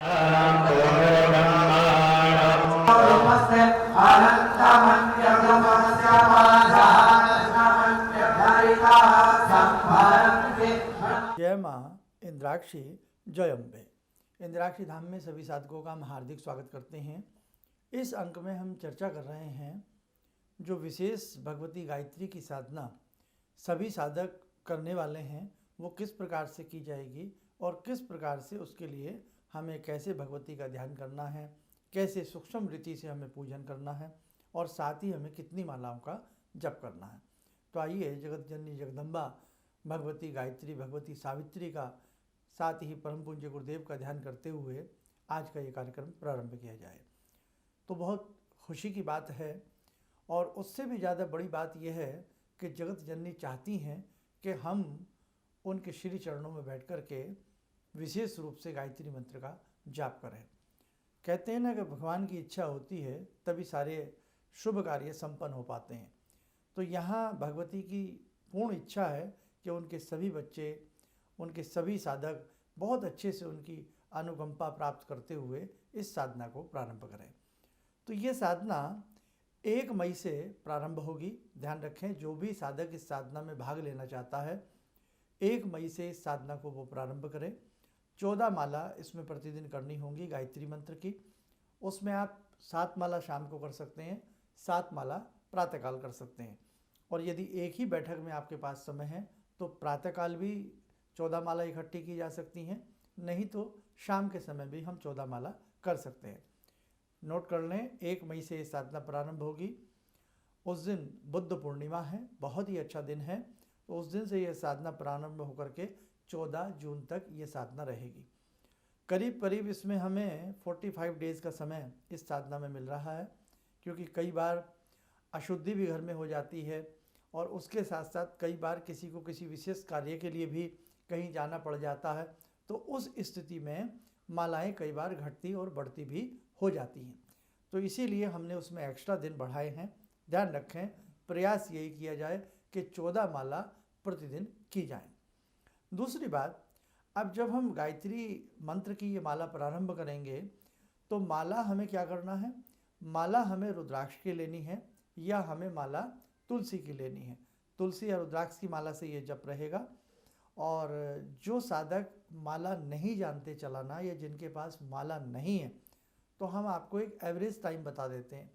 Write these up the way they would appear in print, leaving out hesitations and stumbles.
जय माँ इंद्राक्षी जय अम्बे। इंद्राक्षी धाम में सभी साधकों का हम हार्दिक स्वागत करते हैं। इस अंक में हम चर्चा कर रहे हैं जो विशेष भगवती गायत्री की साधना सभी साधक करने वाले हैं वो किस प्रकार से की जाएगी और किस प्रकार से उसके लिए हमें कैसे भगवती का ध्यान करना है, कैसे सूक्ष्म रीति से हमें पूजन करना है और साथ ही हमें कितनी मालाओं का जप करना है। तो आइए जगत जननी जगदम्बा भगवती गायत्री, भगवती सावित्री का, साथ ही परम पूज्य गुरुदेव का ध्यान करते हुए आज का ये कार्यक्रम प्रारंभ किया जाए। तो बहुत खुशी की बात है और उससे भी ज़्यादा बड़ी बात यह है कि जगत जननी चाहती हैं कि हम उनके श्री चरणों में बैठ कर के विशेष रूप से गायत्री मंत्र का जाप करें। कहते हैं ना कि भगवान की इच्छा होती है तभी सारे शुभ कार्य संपन्न हो पाते हैं। तो यहाँ भगवती की पूर्ण इच्छा है कि उनके सभी बच्चे, उनके सभी साधक बहुत अच्छे से उनकी अनुकंपा प्राप्त करते हुए इस साधना को प्रारंभ करें। तो ये साधना 1 मई से प्रारंभ होगी। ध्यान रखें, जो भी साधक इस साधना में भाग लेना चाहता है 1 मई से इस साधना को वो प्रारंभ करें। 14 माला इसमें प्रतिदिन करनी होंगी गायत्री मंत्र की। उसमें आप 7 माला शाम को कर सकते हैं, 7 माला प्रातःकाल कर सकते हैं। और यदि एक ही बैठक में आपके पास समय है तो प्रातःकाल भी 14 माला इकट्ठी की जा सकती हैं, नहीं तो शाम के समय भी हम 14 माला कर सकते हैं। नोट कर लें, 1 मई से ये साधना प्रारंभ होगी। उस दिन बुद्ध पूर्णिमा है, बहुत ही अच्छा दिन है। तो उस दिन से ये साधना प्रारंभ होकर के 14 जून तक ये साधना रहेगी। करीब करीब इसमें हमें 45 डेज़ का समय इस साधना में मिल रहा है, क्योंकि कई बार अशुद्धि भी घर में हो जाती है और उसके साथ साथ कई बार किसी को किसी विशेष कार्य के लिए भी कहीं जाना पड़ जाता है। तो उस स्थिति में मालाएं कई बार घटती और बढ़ती भी हो जाती हैं। तो इसीलिए हमने उसमें एक्स्ट्रा दिन बढ़ाए हैं। ध्यान रखें, प्रयास यही किया जाए कि 14 माला प्रतिदिन की जाए। दूसरी बात, अब जब हम गायत्री मंत्र की ये माला प्रारंभ करेंगे तो माला हमें क्या करना है? माला हमें रुद्राक्ष की लेनी है या हमें माला तुलसी की लेनी है। तुलसी या रुद्राक्ष की माला से ये जप रहेगा। और जो साधक माला नहीं जानते चलाना या जिनके पास माला नहीं है, तो हम आपको एक एवरेज टाइम बता देते हैं।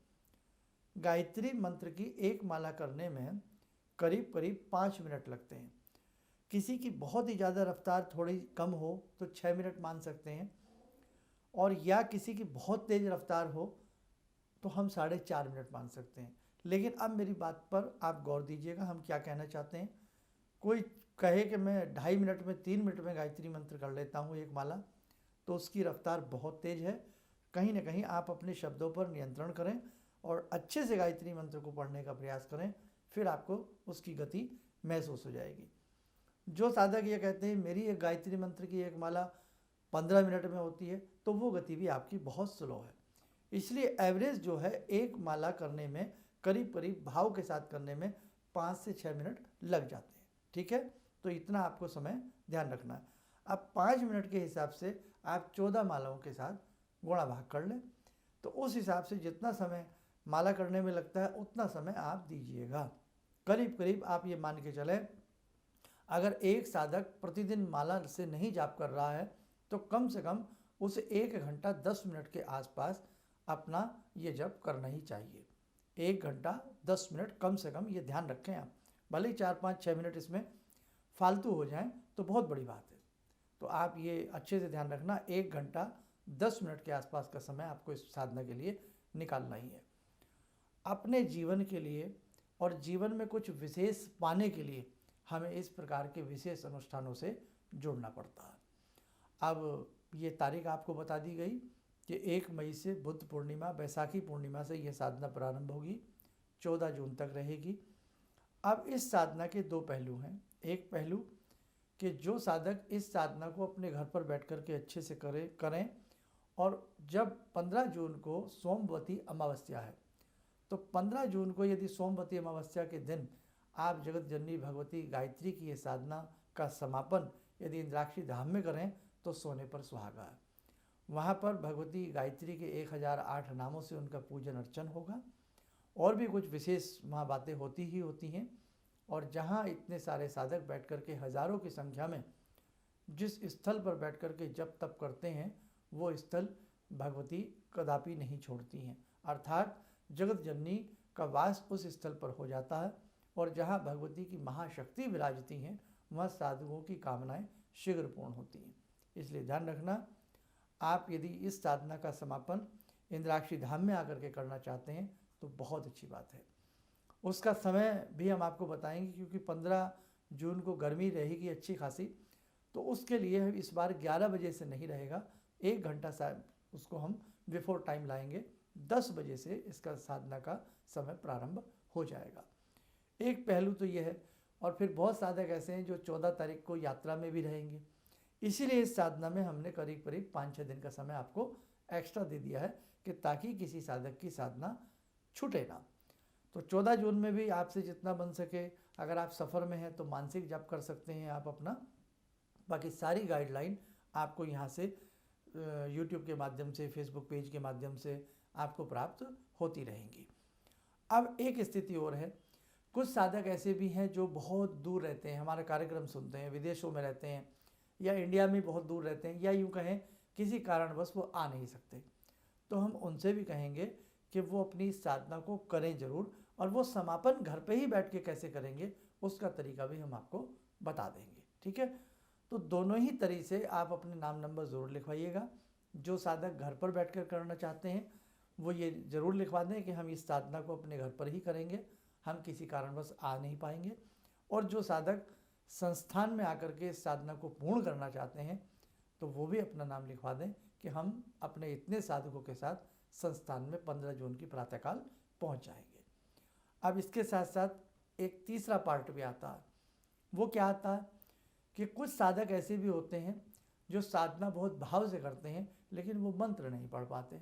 गायत्री मंत्र की एक माला करने में करीब करीब 5 मिनट लगते हैं। किसी की बहुत ही ज़्यादा रफ्तार थोड़ी कम हो तो 6 मिनट मान सकते हैं, और या किसी की बहुत तेज़ रफ्तार हो तो हम 4.5 मिनट मान सकते हैं। लेकिन अब मेरी बात पर आप गौर दीजिएगा, हम क्या कहना चाहते हैं। कोई कहे कि मैं 2.5 मिनट में 3 मिनट में गायत्री मंत्र कर लेता हूँ एक माला, तो उसकी रफ्तार बहुत तेज़ है। कहीं ना कहीं आप अपने शब्दों पर नियंत्रण करें और अच्छे से गायत्री मंत्र को पढ़ने का प्रयास करें, फिर आपको उसकी गति महसूस हो जाएगी। जो साधक ये कहते हैं मेरी एक गायत्री मंत्र की एक माला 15 मिनट में होती है, तो वो गति भी आपकी बहुत स्लो है। इसलिए एवरेज जो है एक माला करने में करीब करीब भाव के साथ करने में 5 से 6 मिनट लग जाते हैं। ठीक है, तो इतना आपको समय ध्यान रखना है। अब 5 मिनट के हिसाब से आप 14 मालाओं के साथ गुणा भाग कर लें, तो उस हिसाब से जितना समय माला करने में लगता है उतना समय आप दीजिएगा। करीब करीब आप ये मान के चलें, अगर एक साधक प्रतिदिन माला से नहीं जाप कर रहा है तो कम से कम उसे 1 घंटा 10 मिनट के आसपास अपना ये जप करना ही चाहिए। 1 घंटा 10 मिनट कम से कम, ये ध्यान रखें आप। भले ही 4, 5, 6 मिनट इसमें फालतू हो जाएं तो बहुत बड़ी बात है। तो आप ये अच्छे से ध्यान रखना, 1 घंटा 10 मिनट के आसपास का समय आपको इस साधना के लिए निकालना ही है। अपने जीवन के लिए और जीवन में कुछ विशेष पाने के लिए हमें इस प्रकार के विशेष अनुष्ठानों से जुड़ना पड़ता है। अब ये तारीख आपको बता दी गई कि 1 मई से बुद्ध पूर्णिमा, बैसाखी पूर्णिमा से यह साधना प्रारंभ होगी, 14 जून तक रहेगी। अब इस साधना के 2 पहलू हैं। एक पहलू कि जो साधक इस साधना को अपने घर पर बैठ कर के अच्छे से करें, और जब 15 जून को सोमवती अमावस्या है, तो 15 जून को यदि सोमवती अमावस्या के दिन आप जगत जननी भगवती गायत्री की ये साधना का समापन यदि इंद्राक्षी धाम में करें तो सोने पर सुहागा है। वहाँ पर भगवती गायत्री के 1008 नामों से उनका पूजन अर्चन होगा। और भी कुछ विशेष वहाँ बातें होती ही होती हैं। और जहाँ इतने सारे साधक बैठ कर के हज़ारों की संख्या में जिस स्थल पर बैठ कर के जप तप करते हैं, वो स्थल भगवती कदापि नहीं छोड़ती हैं। अर्थात जगत जननी का वास उस स्थल पर हो जाता है। और जहाँ भगवती की महाशक्ति विराजती हैं, वहाँ साधुओं की कामनाएं शीघ्र पूर्ण होती हैं। इसलिए ध्यान रखना, आप यदि इस साधना का समापन इंद्राक्षी धाम में आकर के करना चाहते हैं तो बहुत अच्छी बात है। उसका समय भी हम आपको बताएंगे, क्योंकि 15 जून को गर्मी रहेगी अच्छी खासी, तो उसके लिए इस बार 11 बजे से नहीं रहेगा, 1 घंटा शायद उसको हम बिफोर टाइम लाएंगे। 10 बजे से इसका साधना का समय प्रारंभ हो जाएगा। एक पहलू तो यह है। और फिर बहुत साधक ऐसे हैं जो 14 तारीख को यात्रा में भी रहेंगे। इसीलिए इस साधना में हमने करीब करीब 5-6 दिन का समय आपको एक्स्ट्रा दे दिया है, कि ताकि किसी साधक की साधना छूटे ना। तो 14 जून में भी आपसे जितना बन सके, अगर आप सफ़र में हैं तो मानसिक जप कर सकते हैं आप अपना। बाकी सारी गाइडलाइन आपको यहाँ से यूट्यूब के माध्यम से, फेसबुक पेज के माध्यम से आपको प्राप्त होती रहेंगी। अब एक स्थिति और है, कुछ साधक ऐसे भी हैं जो बहुत दूर रहते हैं, हमारा कार्यक्रम सुनते हैं, विदेशों में रहते हैं या इंडिया में बहुत दूर रहते हैं, या यूँ कहें किसी कारणवश वो आ नहीं सकते। तो हम उनसे भी कहेंगे कि वो अपनी साधना को करें ज़रूर, और वो समापन घर पे ही बैठ के कैसे करेंगे उसका तरीका भी हम आपको बता देंगे। ठीक है, तो दोनों ही तरीके से आप अपने नाम नंबर ज़रूर लिखवाइएगा। जो साधक घर पर बैठकर करना चाहते हैं वो ये ज़रूर लिखवा दें कि हम इस साधना को अपने घर पर ही करेंगे, हम किसी कारणवश आ नहीं पाएंगे। और जो साधक संस्थान में आकर के इस साधना को पूर्ण करना चाहते हैं तो वो भी अपना नाम लिखवा दें कि हम अपने इतने साधकों के साथ संस्थान में 15 जून की प्रातःकाल पहुंच जाएंगे। अब इसके साथ साथ एक तीसरा पार्ट भी आता है। वो क्या आता है कि कुछ साधक ऐसे भी होते हैं जो साधना बहुत भाव से करते हैं, लेकिन वो मंत्र नहीं पढ़ पाते।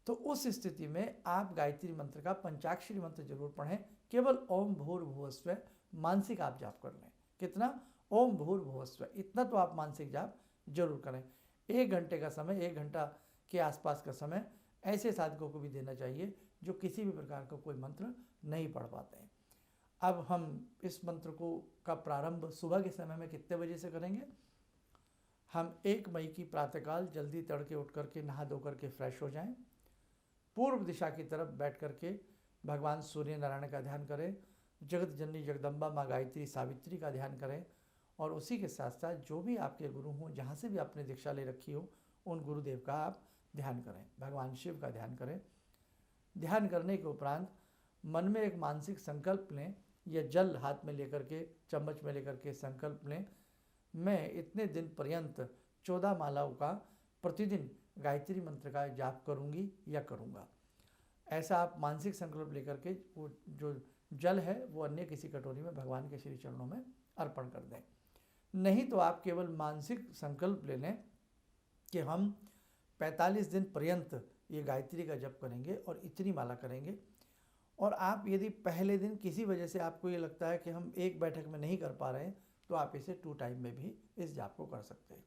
तो उस स्थिति में आप गायत्री मंत्र का पंचाक्षरी मंत्र जरूर पढ़ें। केवल ओम भूर्भुवः स्वः मानसिक आप जाप कर लें। कितना? ओम भूर्भुवः स्वः, इतना तो आप मानसिक जाप जरूर करें। 1 घंटे का समय, 1 घंटा के आसपास का समय ऐसे साधकों को भी देना चाहिए जो किसी भी प्रकार का कोई मंत्र नहीं पढ़ पाते हैं। अब हम इस मंत्र को का प्रारंभ सुबह के समय में कितने बजे से करेंगे? हम 1 मई की प्रातःकाल जल्दी तड़के उठ करके नहा धो करके फ्रेश हो जाएं, पूर्व दिशा की तरफ बैठ करके भगवान सूर्य नारायण का ध्यान करें, जगत जननी जगदम्बा माँ गायत्री सावित्री का ध्यान करें, और उसी के साथ साथ जो भी आपके गुरु हों, जहाँ से भी आपने दीक्षा ले रखी हो, उन गुरुदेव का आप ध्यान करें, भगवान शिव का ध्यान करें। ध्यान करने के उपरांत मन में एक मानसिक संकल्प लें, या जल हाथ में लेकर के, चम्मच में लेकर के संकल्प लें, मैं इतने दिन पर्यंत 14 मालाओं का प्रतिदिन गायत्री मंत्र का जाप करूंगी या करूंगा। ऐसा आप मानसिक संकल्प लेकर के वो जो जल है वो अन्य किसी कटोरी में भगवान के श्री चरणों में अर्पण कर दें। नहीं तो आप केवल मानसिक संकल्प ले लें कि हम 45 दिन पर्यंत ये गायत्री का जप करेंगे और इतनी माला करेंगे। और आप यदि पहले दिन किसी वजह से आपको ये लगता है कि हम एक बैठक में नहीं कर पा रहे हैं, तो आप इसे 2 टाइम में भी इस जाप को कर सकते हैं।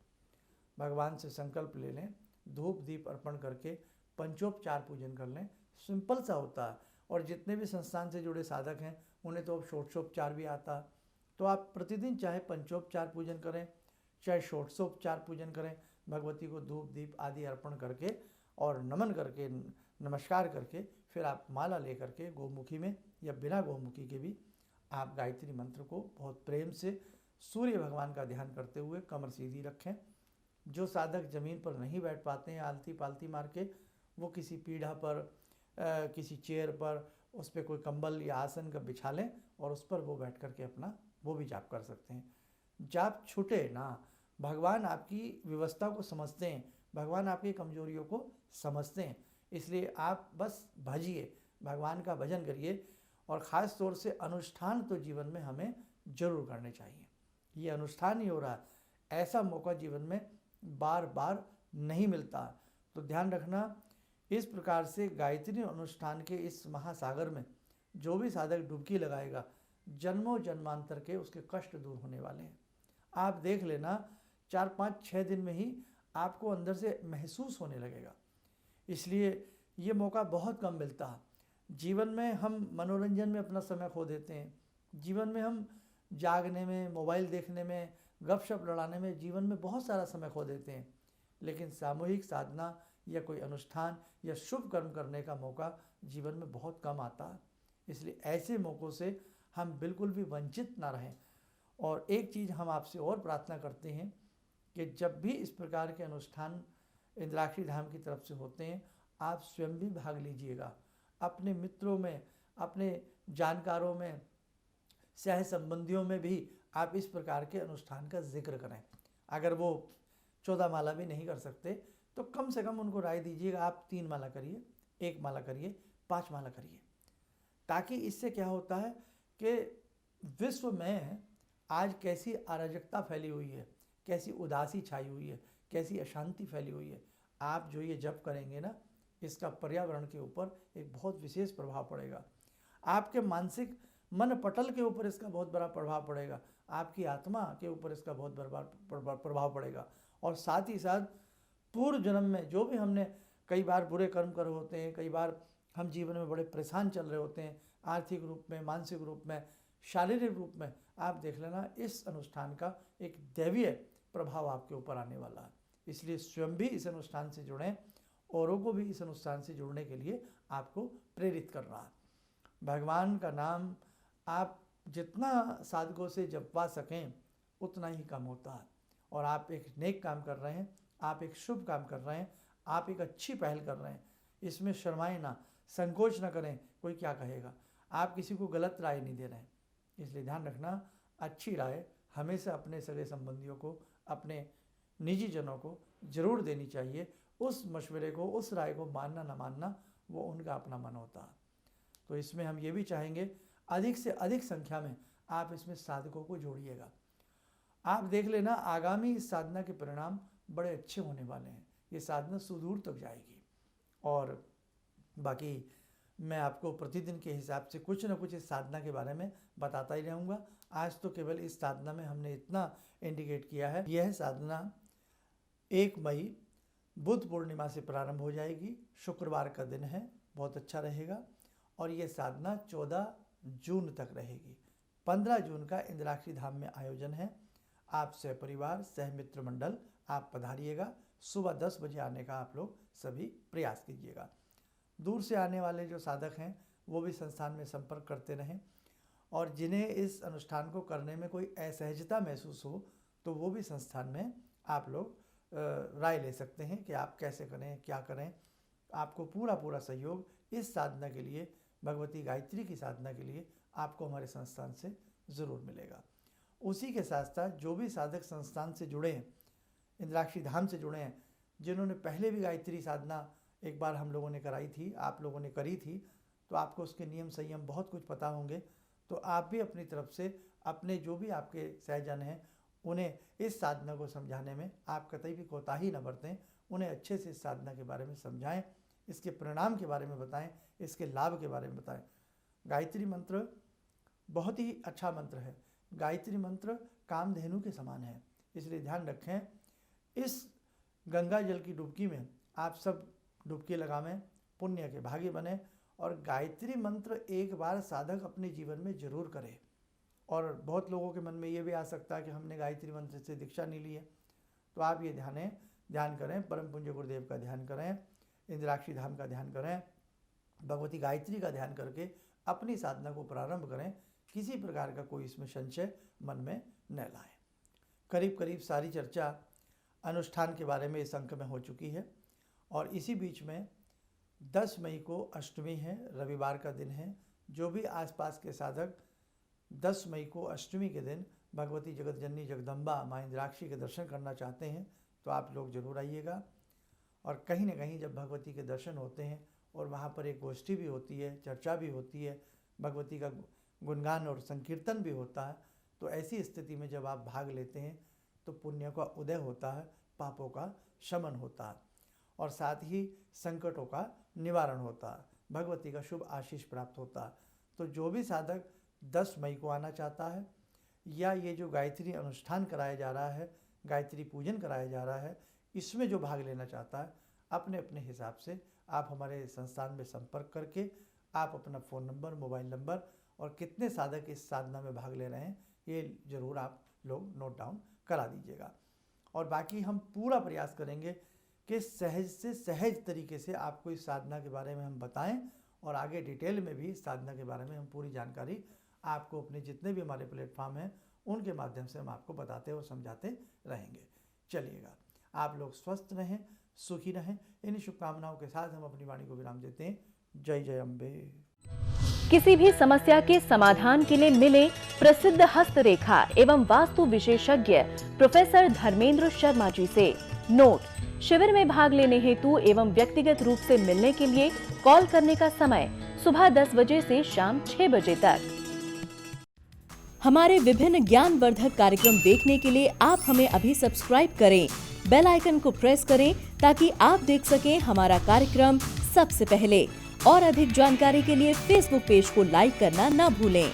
भगवान से संकल्प ले लें, धूप दीप अर्पण करके पंचोपचार पूजन कर लें। सिंपल सा होता है, और जितने भी संस्थान से जुड़े साधक हैं उन्हें तो अब षोडशोपचार भी आता है। तो आप प्रतिदिन चाहे पंचोपचार पूजन करें, चाहे षोडशोपचार पूजन करें, भगवती को धूप दीप आदि अर्पण करके और नमन करके, नमस्कार करके, फिर आप माला ले करके गौमुखी में या बिना गौमुखी के भी आप गायत्री मंत्र को बहुत प्रेम से सूर्य भगवान का ध्यान करते हुए कमर सीधी रखें। जो साधक ज़मीन पर नहीं बैठ पाते हैं आलती पालती मार के, वो किसी पीढ़ा पर, किसी चेयर पर, उस पर कोई कंबल या आसन का बिछा लें और उस पर वो बैठ करके अपना वो भी जाप कर सकते हैं। जाप छूटे ना। भगवान आपकी व्यवस्था को समझते हैं, भगवान आपकी कमजोरियों को समझते हैं। इसलिए आप बस भजिए, भगवान का भजन करिए। और ख़ास तौर से अनुष्ठान तो जीवन में हमें जरूर करने चाहिए। ये अनुष्ठान ही हो रहा है, ऐसा मौका जीवन में बार बार नहीं मिलता। तो ध्यान रखना, इस प्रकार से गायत्री अनुष्ठान के इस महासागर में जो भी साधक डुबकी लगाएगा, जन्मों जन्मांतर के उसके कष्ट दूर होने वाले हैं। आप देख लेना, 4-5-6 दिन में ही आपको अंदर से महसूस होने लगेगा। इसलिए ये मौका बहुत कम मिलता है। जीवन में हम मनोरंजन में अपना समय खो देते हैं, जीवन में हम जागने में, मोबाइल देखने में, गपशप लड़ाने में जीवन में बहुत सारा समय खो देते हैं। लेकिन सामूहिक साधना या कोई अनुष्ठान या शुभ कर्म करने का मौका जीवन में बहुत कम आता है। इसलिए ऐसे मौक़ों से हम बिल्कुल भी वंचित ना रहें। और एक चीज़ हम आपसे और प्रार्थना करते हैं कि जब भी इस प्रकार के अनुष्ठान इंद्राक्षी धाम की तरफ से होते हैं, आप स्वयं भी भाग लीजिएगा। अपने मित्रों में, अपने जानकारों में, सह संबंधियों में भी आप इस प्रकार के अनुष्ठान का जिक्र करें। अगर वो 14 माला भी नहीं कर सकते तो कम से कम उनको राय दीजिएगा, आप 3 माला करिए, 1 माला करिए, 5 माला करिए। ताकि इससे क्या होता है कि विश्व में आज कैसी अराजकता फैली हुई है, कैसी उदासी छाई हुई है, कैसी अशांति फैली हुई है। आप जो ये जप करेंगे ना, इसका पर्यावरण के ऊपर एक बहुत विशेष प्रभाव पड़ेगा। आपके मानसिक मन पटल के ऊपर इसका बहुत बड़ा प्रभाव पड़ेगा, आपकी आत्मा के ऊपर इसका बहुत बड़ा प्रभाव पड़ेगा। और साथ ही साथ पूर्व जन्म में जो भी हमने कई बार बुरे कर्म करे होते हैं, कई बार हम जीवन में बड़े परेशान चल रहे होते हैं, आर्थिक रूप में, मानसिक रूप में, शारीरिक रूप में, आप देख लेना इस अनुष्ठान का एक दैवीय प्रभाव आपके ऊपर आने वाला है। इसलिए स्वयं भी इस अनुष्ठान से जुड़ें, औरों को भी इस अनुष्ठान से जुड़ने के लिए आपको प्रेरित कर रहा है। भगवान का नाम आप जितना साधकों से जपवा सकें उतना ही कम होता है। और आप एक नेक काम कर रहे हैं, आप एक शुभ काम कर रहे हैं, आप एक अच्छी पहल कर रहे हैं। इसमें शर्माएं ना, संकोच ना करें कोई क्या कहेगा। आप किसी को गलत राय नहीं दे रहे हैं। इसलिए ध्यान रखना, अच्छी राय हमेशा अपने सगे संबंधियों को, अपने निजी जनों को जरूर देनी चाहिए। उस मशवरे को, उस राय को मानना ना मानना वो उनका अपना मन होता है। तो इसमें हम ये भी चाहेंगे अधिक से अधिक संख्या में आप इसमें साधकों को जोड़िएगा। आप देख लेना, आगामी इस साधना के परिणाम बड़े अच्छे होने वाले हैं। ये साधना सुदूर तक जाएगी। और बाकी मैं आपको प्रतिदिन के हिसाब से कुछ न कुछ इस साधना के बारे में बताता ही रहूँगा। आज तो केवल इस साधना में हमने इतना इंडिकेट किया है। यह साधना 1 मई बुद्ध पूर्णिमा से प्रारंभ हो जाएगी। शुक्रवार का दिन है, बहुत अच्छा रहेगा। और ये साधना 14 जून तक रहेगी। 15 जून का इंद्राक्षी धाम में आयोजन है। आप सहपरिवार, सहमित्र मंडल आप पधारिएगा। सुबह 10 बजे आने का आप लोग सभी प्रयास कीजिएगा। दूर से आने वाले जो साधक हैं वो भी संस्थान में संपर्क करते रहें। और जिन्हें इस अनुष्ठान को करने में कोई असहजता महसूस हो तो वो भी संस्थान में आप लोग राय ले सकते हैं कि आप कैसे करें, क्या करें। आपको पूरा सहयोग इस साधना के लिए, भगवती गायत्री की साधना के लिए आपको हमारे संस्थान से ज़रूर मिलेगा। उसी के साथ साथ जो भी साधक संस्थान से जुड़े हैं, इंद्राक्षी धाम से जुड़े हैं, जिन्होंने पहले भी गायत्री साधना एक बार हम लोगों ने कराई थी, आप लोगों ने करी थी, तो आपको उसके नियम संयम बहुत कुछ पता होंगे। तो आप भी अपनी तरफ से अपने जो भी आपके सहजन हैं उन्हें इस साधना को समझाने में आप कतई भी कोताही न बरतें। उन्हें अच्छे से इस साधना के बारे में समझाएं, इसके परिणाम के बारे में बताएं, इसके लाभ के बारे में बताएं। गायत्री मंत्र बहुत ही अच्छा मंत्र है। गायत्री मंत्र कामधेनु के समान है। इसलिए ध्यान रखें, इस गंगा जल की डुबकी में आप सब डुबकी लगावें, पुण्य के भागी बने। और गायत्री मंत्र एक बार साधक अपने जीवन में जरूर करे। और बहुत लोगों के मन में ये भी आ सकता है कि हमने गायत्री मंत्र से दीक्षा नहीं ली है, तो आप ये ध्यान करें, परम पूज्य गुरुदेव का ध्यान करें, इंद्राक्षी धाम का ध्यान करें, भगवती गायत्री का ध्यान करके अपनी साधना को प्रारंभ करें। किसी प्रकार का कोई इसमें संशय मन में न लाएं। करीब सारी चर्चा अनुष्ठान के बारे में इस अंक में हो चुकी है। और इसी बीच में 10 मई को अष्टमी है, रविवार का दिन है। जो भी आसपास के साधक 10 मई को अष्टमी के दिन भगवती जगत जननी जगदम्बा माँ इंद्राक्षी के दर्शन करना चाहते हैं तो आप लोग जरूर आइएगा। और कहीं ना कहीं जब भगवती के दर्शन होते हैं और वहाँ पर एक गोष्ठी भी होती है, चर्चा भी होती है, भगवती का गुणगान और संकीर्तन भी होता है, तो ऐसी स्थिति में जब आप भाग लेते हैं तो पुण्य का उदय होता है, पापों का शमन होता है और साथ ही संकटों का निवारण होता है, भगवती का शुभ आशीष प्राप्त होता है। तो जो भी साधक 10 मई को आना चाहता है या ये जो गायत्री अनुष्ठान कराया जा रहा है, गायत्री पूजन कराया जा रहा है, इसमें जो भाग लेना चाहता है अपने अपने हिसाब से आप हमारे संस्थान में संपर्क करके आप अपना फ़ोन नंबर, मोबाइल नंबर और कितने साधक इस साधना में भाग ले रहे हैं ये ज़रूर आप लोग नोट डाउन करा दीजिएगा। और बाकी हम पूरा प्रयास करेंगे कि सहज से सहज तरीके से आपको इस साधना के बारे में हम बताएं और आगे डिटेल में भी इस साधना के बारे में हम पूरी जानकारी आपको अपने जितने भी हमारे प्लेटफॉर्म हैं उनके माध्यम से हम आपको बताते और समझाते रहेंगे। चलिएगा, आप लोग स्वस्थ रहें, सुखी रहें। इन शुभकामनाओं के साथ हम अपनी वाणी को विराम देते हैं। जय जय अम्बे। किसी भी समस्या के समाधान के लिए मिले प्रसिद्ध हस्तरेखा एवं वास्तु विशेषज्ञ प्रोफेसर धर्मेंद्र शर्मा जी से। नोट: शिविर में भाग लेने हेतु एवं व्यक्तिगत रूप से मिलने के लिए कॉल करने का समय सुबह 10 बजे से शाम 6 बजे तक। हमारे विभिन्न ज्ञानवर्धक कार्यक्रम देखने के लिए आप हमें अभी सब्सक्राइब करें, बेल आइकन को प्रेस करें ताकि आप देख सकें हमारा कार्यक्रम सबसे पहले। और अधिक जानकारी के लिए फेसबुक पेज को लाइक करना न भूलें।